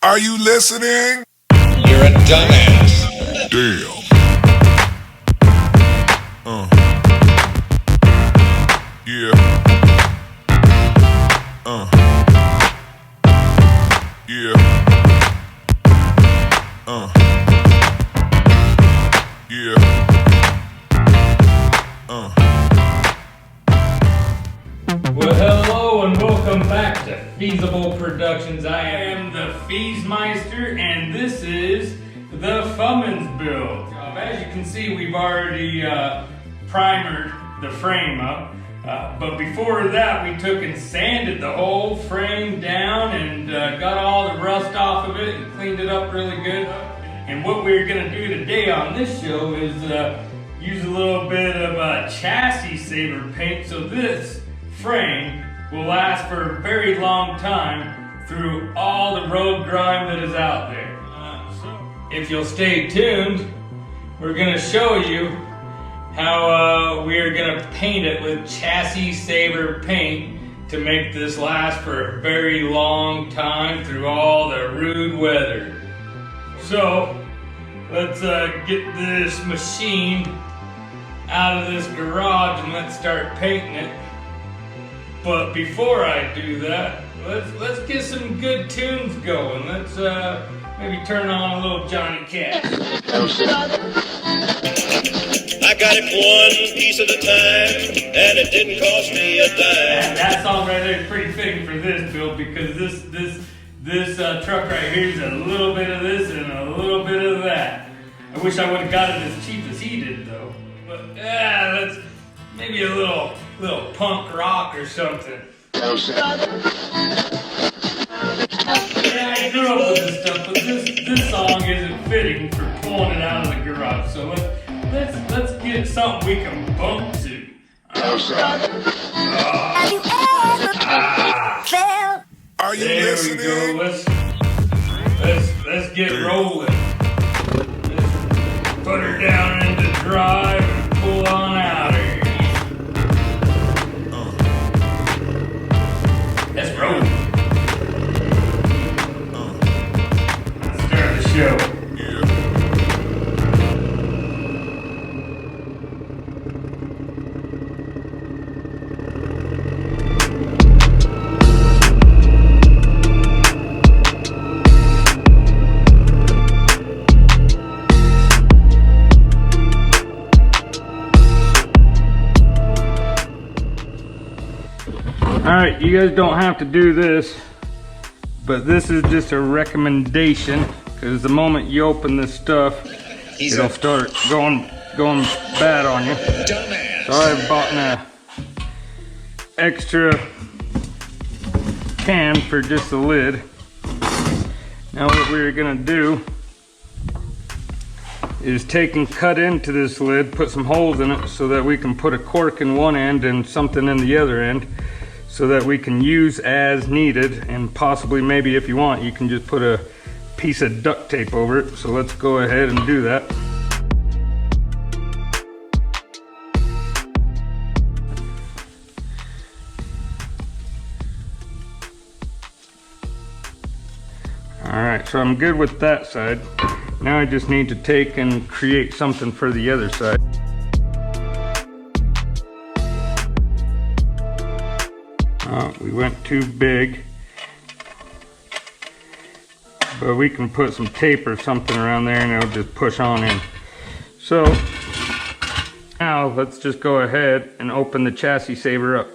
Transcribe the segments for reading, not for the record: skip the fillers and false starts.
Are you listening? You're a dumbass. Damn. Yeah. Yeah. Yeah. Well, hello and welcome back to Feasible Productions. I am the Feesmeister, and this is the Fummins build. As you can see, we've already primered the frame up, but before that, we took and sanded the whole frame down and got all the rust off of it and cleaned it up really good. And what we're going to do today on this show is use a little bit of chassis saver paint, so this frame will last for a very long time through all the road grime that is out there. If you'll stay tuned, we're going to show you how we are going to paint it with chassis saver paint to make this last for a very long time through all the rude weather. So let's get this machine out of this garage and let's start painting it. But before I do that, let's get some good tunes going. Let's maybe turn on a little Johnny Cash. I got it one piece at a time, and it didn't cost me a dime. That song right there is pretty fitting for this build, because this truck right here is a little bit of this and a little bit of that. I wish I would have got it as cheap as he did though. But let's maybe a little punk rock or something. Yeah, I grew up with this stuff, but this song isn't fitting for pulling it out of the garage. So let's get something we can bump to. Are you There listening? we go. Let's get rolling. Let's put her down into drive and pull on out of here. Let's roll. Let's start the show. Alright, you guys don't have to do this, but this is just a recommendation, because the moment you open this stuff, it'll start going bad on you. So I've bought an extra can for just the lid. Now what we're gonna do is take and cut into this lid, put some holes in it so that we can put a cork in one end and something in the other end, so that we can use as needed, and possibly maybe if you want you can just put a piece of duct tape over it. So let's go ahead and do that. Alright, so I'm good with that side. Now I just need to take and create something for the other side. We went too big, but we can put some tape or something around there and it'll just push on in. So now let's just go ahead and open the chassis saver up.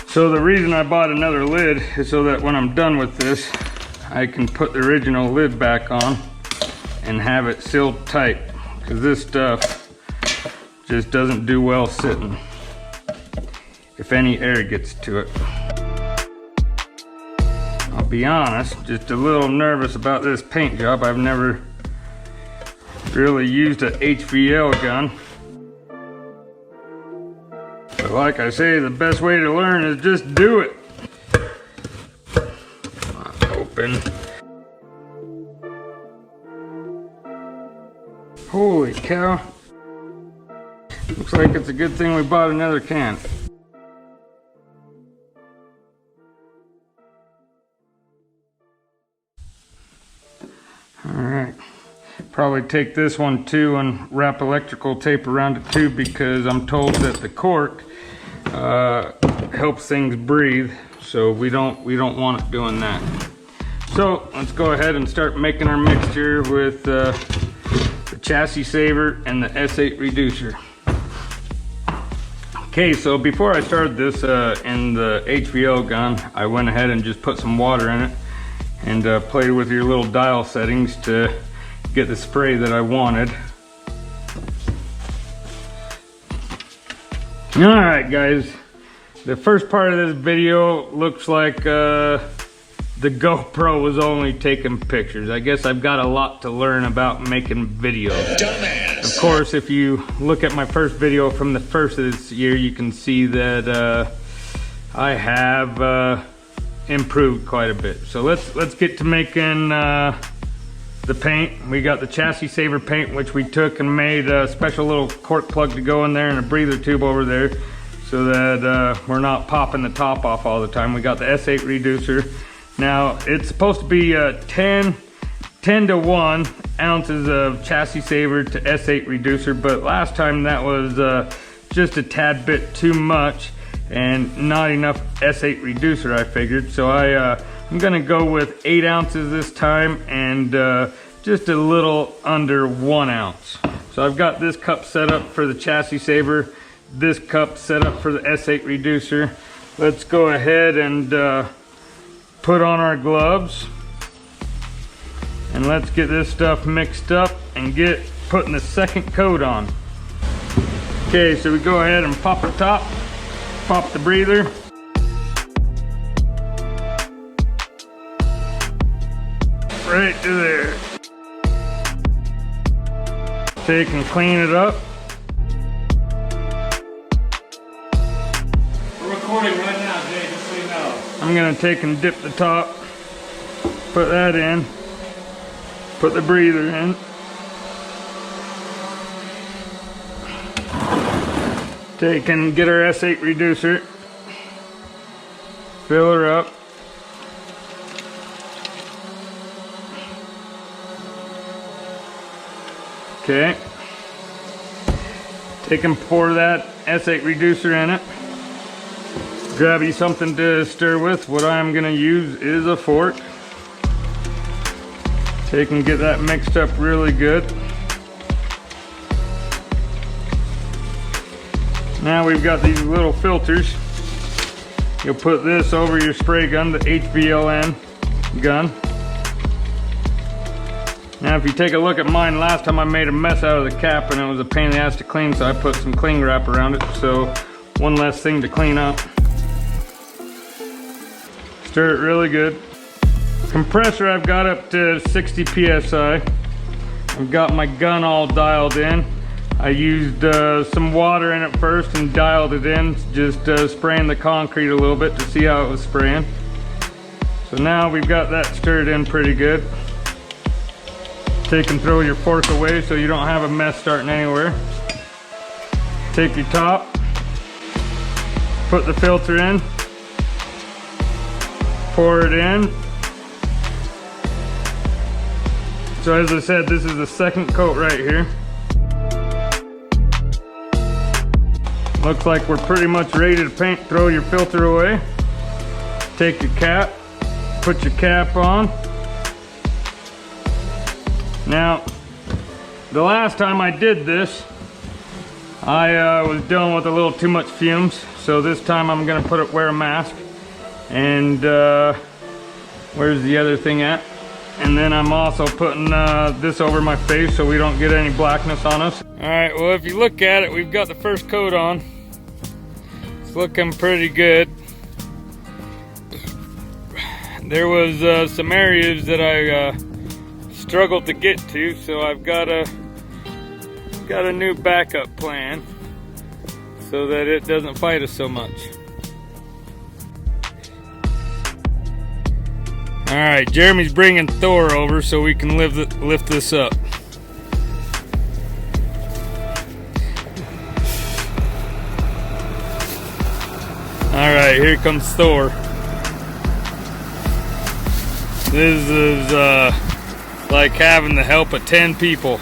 So the reason I bought another lid is so that when I'm done with this, I can put the original lid back on and have it sealed tight, because this stuff just doesn't do well sitting if any air gets to it. I'll be honest, just a little nervous about this paint job. I've never really used an HVL gun. But like I say, the best way to learn is just do it. Come on, open. Holy cow. Looks like it's a good thing we bought another can. Alright, probably take this one too and wrap electrical tape around it too, because I'm told that the cork helps things breathe, so we don't want it doing that. So let's go ahead and start making our mixture with the chassis saver and the S8 reducer. Okay, so before I started this in the HVO gun, I went ahead and just put some water in it and played with your little dial settings to get the spray that I wanted. Alright guys, the first part of this video looks like the GoPro was only taking pictures. I guess I've got a lot to learn about making videos. Dumbass. Of course, if you look at my first video from the first of this year, you can see that I have improved quite a bit. So let's get to making the paint. We got the chassis saver paint, which we took and made a special little cork plug to go in there and a breather tube over there, so that we're not popping the top off all the time. We got the S8 reducer. Now it's supposed to be 10 to 1 ounces of chassis saver to S8 reducer, but last time that was just a tad bit too much and not enough S8 reducer, I figured. So I'm gonna go with 8 ounces this time, and just a little under 1 ounce. So I've got this cup set up for the chassis saver, this cup set up for the S8 reducer. Let's go ahead and put on our gloves, and let's get this stuff mixed up and get putting the second coat on. Okay, so we go ahead and pop the top, pop the breather. Right to there. Take and clean it up. We're recording right now, Jay, just so you know. I'm gonna take and dip the top, put that in, put the breather in, take and get our S8 reducer, fill her up, okay, take and pour that S8 reducer in it. Grab you something to stir with. What I'm gonna use is a fork. Take and get that mixed up really good. Now we've got these little filters. You'll put this over your spray gun, the HVLN gun. Now if you take a look at mine, last time I made a mess out of the cap and it was a pain in the ass to clean, so I put some cling wrap around it, so one less thing to clean up. Stir it really good. Compressor I've got up to 60 psi. I've got my gun all dialed in. I used some water in it first and dialed it in, just spraying the concrete a little bit to see how it was spraying. So now we've got that stirred in pretty good. Take and throw your fork away so you don't have a mess starting anywhere. Take your top, put the filter in, pour it in. So as I said, this is the second coat right here. Looks like we're pretty much ready to paint. Throw your filter away. Take your cap, put your cap on. Now, the last time I did this, I was dealing with a little too much fumes. So this time I'm gonna wear a mask. And where's the other thing at? And then I'm also putting this over my face so we don't get any blackness on us. All right, well, if you look at it, we've got the first coat on. It's looking pretty good. There was some areas that I struggled to get to, so I've got a new backup plan so that it doesn't fight us so much. All right, Jeremy's bringing Thor over so we can lift this up. All right, here comes Thor. This is like having the help of 10 people.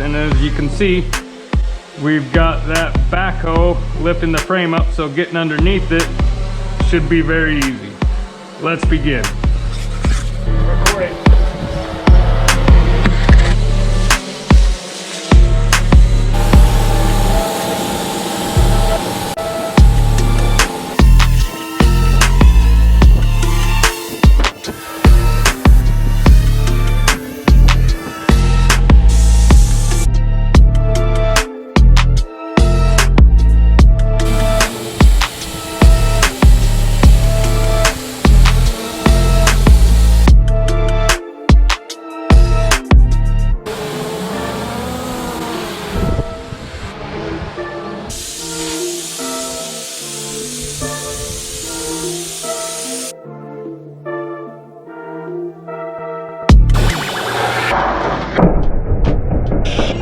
And as you can see, we've got that backhoe lifting the frame up, so getting underneath it should be very easy. Let's begin. Recording.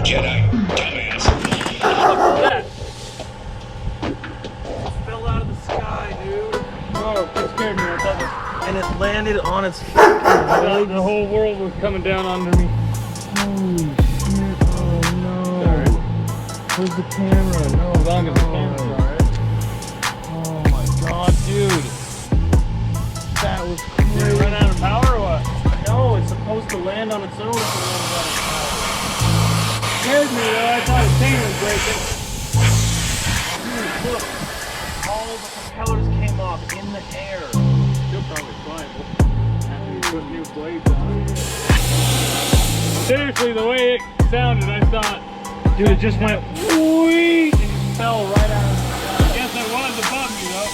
Jedi, dumbass. That fell out of the sky, dude. Oh, it scared me. I thought And it landed on its the whole world was coming down under me. Holy shit. Oh no. Sorry. Where's the camera? No, As long as the camera's alright. Oh my god, dude. That was crazy. Did it run out of power or what? No, it's supposed to land on its own if it runs out of power. Scared me though. I thought the chain was breaking. Dude, look. All the propellers came off in the air. Still probably flyable after you put new blades on it. Seriously, the way it sounded, I thought, Dude, it just went whee and just fell right out of the sky. I guess it was above me though.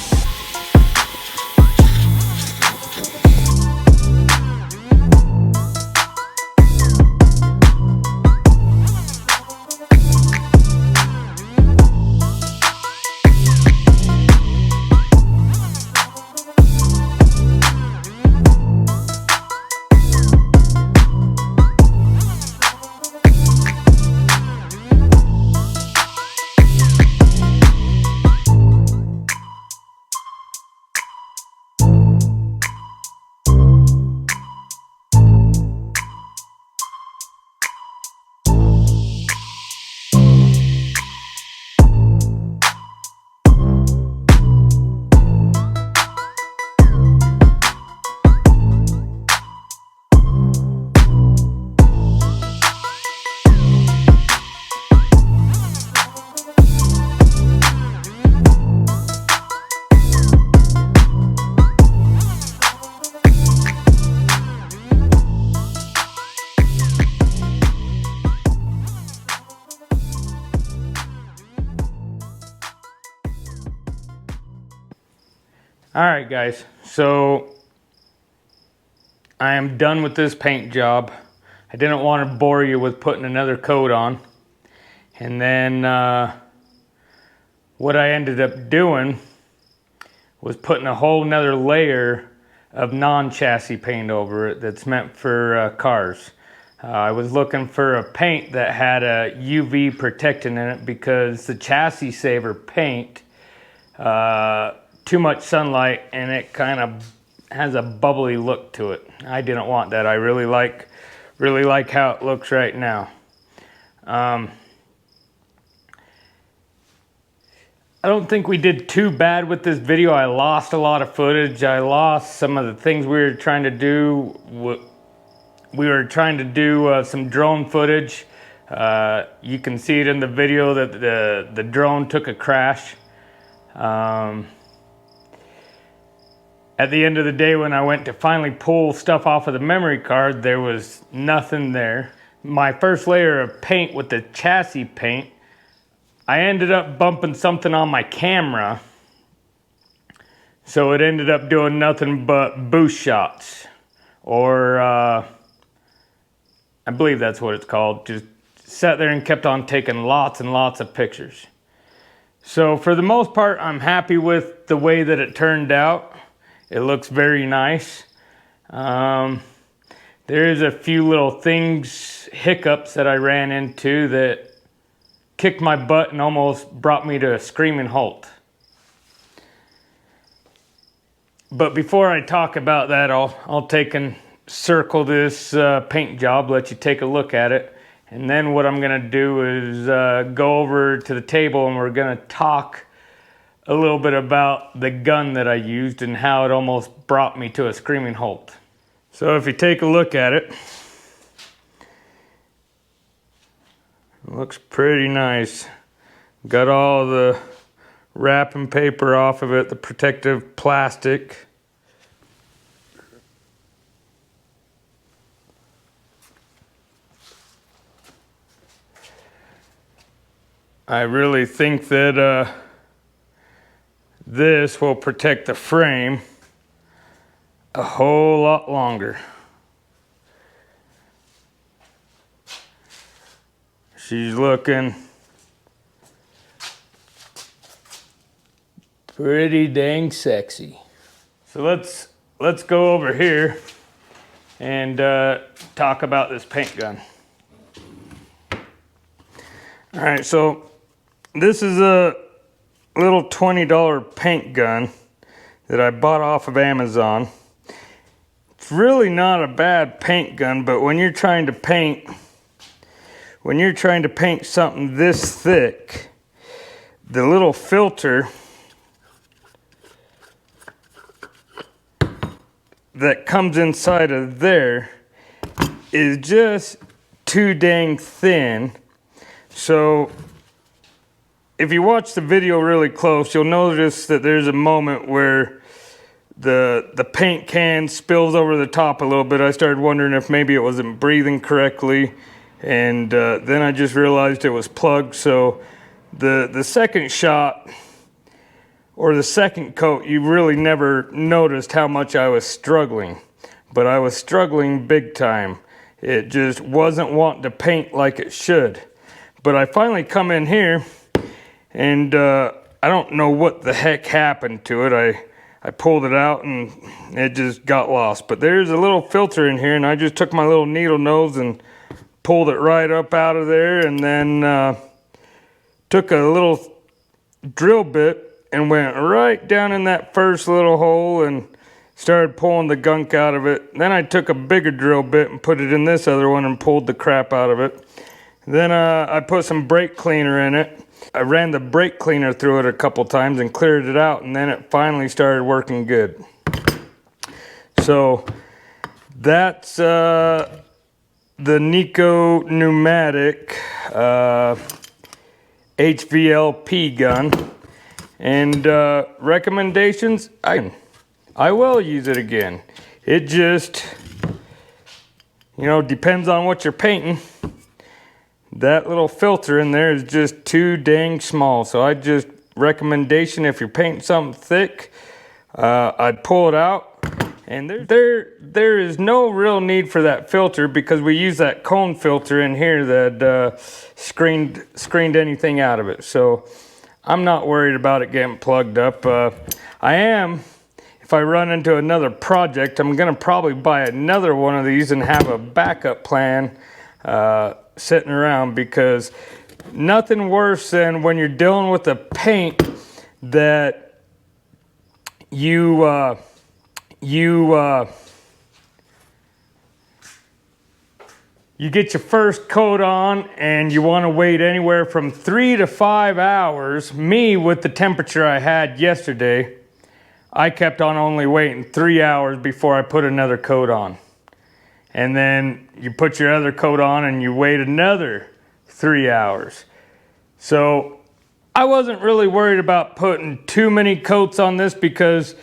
All right, guys, so I am done with this paint job. I didn't want to bore you with putting another coat on. And then what I ended up doing was putting a whole nother layer of non-chassis paint over it that's meant for cars. I was looking for a paint that had a UV protectant in it because the chassis saver paint, too much sunlight and it kind of has a bubbly look to it. I didn't want that. I really like how it looks right now. I don't think we did too bad with this video. I lost a lot of footage. I lost some of the things we were trying to do. We were trying to do some drone footage. You can see it in the video that the drone took a crash. At the end of the day, when I went to finally pull stuff off of the memory card, there was nothing there. My first layer of paint with the chassis paint, I ended up bumping something on my camera. So it ended up doing nothing but boost shots. Or, I believe that's what it's called. Just sat there and kept on taking lots and lots of pictures. So for the most part, I'm happy with the way that it turned out. It looks very nice. There's a few little hiccups that I ran into that kicked my butt and almost brought me to a screaming halt. But before I talk about that, I'll take and circle this paint job, let you take a look at it. And then what I'm gonna do is go over to the table and we're gonna talk a little bit about the gun that I used and how it almost brought me to a screaming halt. So if you take a look at it, it looks pretty nice. Got all the wrapping paper off of it, the protective plastic. I really think that this will protect the frame a whole lot longer. She's looking pretty dang sexy. So let's go over here and talk about this paint gun. All right, so this is a little $20 paint gun that I bought off of Amazon. It's really not a bad paint gun, but when you're trying to paint something this thick, the little filter that comes inside of there is just too dang thin. So if you watch the video really close, you'll notice that there's a moment where the paint can spills over the top a little bit. I started wondering if maybe it wasn't breathing correctly, and then I just realized it was plugged. So the second shot or the second coat, you really never noticed how much I was struggling, but I was struggling big time. It just wasn't wanting to paint like it should. But I finally come in here, and I don't know what the heck happened to it. I pulled it out and it just got lost. But there's a little filter in here, and I just took my little needle nose and pulled it right up out of there, and then took a little drill bit and went right down in that first little hole and started pulling the gunk out of it. Then I took a bigger drill bit and put it in this other one and pulled the crap out of it. Then I put some brake cleaner in it. I ran the brake cleaner through it a couple times and cleared it out, and then it finally started working good. So that's the Nico pneumatic HVLP gun. And recommendations, I will use it again. It just, depends on what you're painting. That little filter in there is just too dang small. So recommendation, if you're painting something thick, I'd pull it out. And there is no real need for that filter because we use that cone filter in here that screened anything out of it. So I'm not worried about it getting plugged up. I am, if I run into another project, I'm gonna probably buy another one of these and have a backup plan sitting around, because nothing worse than when you're dealing with a paint that you get your first coat on and you want to wait anywhere from 3 to 5 hours. Me, with the temperature I had yesterday, I kept on only waiting 3 hours before I put another coat on. And then you put your other coat on and you wait another 3 hours. So I wasn't really worried about putting too many coats on this because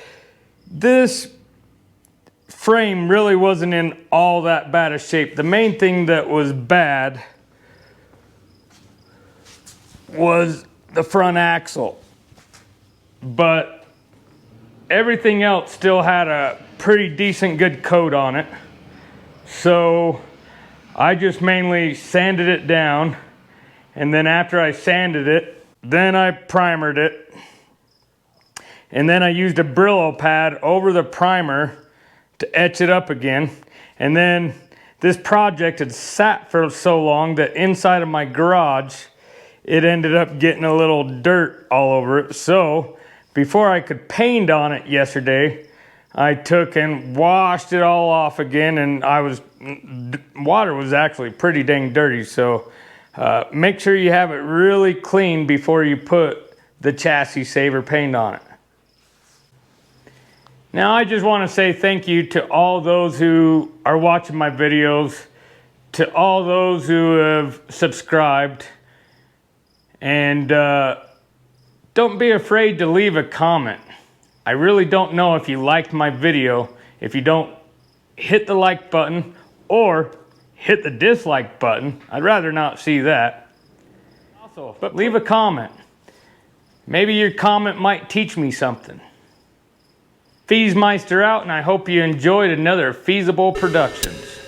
this frame really wasn't in all that bad a shape. The main thing that was bad was the front axle, but everything else still had a pretty decent good coat on it. So I just mainly sanded it down, and then after I sanded it, then I primered it, and then I used a Brillo pad over the primer to etch it up again. And then this project had sat for so long that inside of my garage it ended up getting a little dirt all over it. So before I could paint on it yesterday, I took and washed it all off again, and water was actually pretty dang dirty. So make sure you have it really clean before you put the chassis saver paint on it. Now I just want to say thank you to all those who are watching my videos, to all those who have subscribed, and don't be afraid to leave a comment. I really don't know if you liked my video if you don't hit the like button or hit the dislike button. I'd rather not see that. Also, but leave a comment. Maybe your comment might teach me something. Feesmeister out, and I hope you enjoyed another Feasible Productions.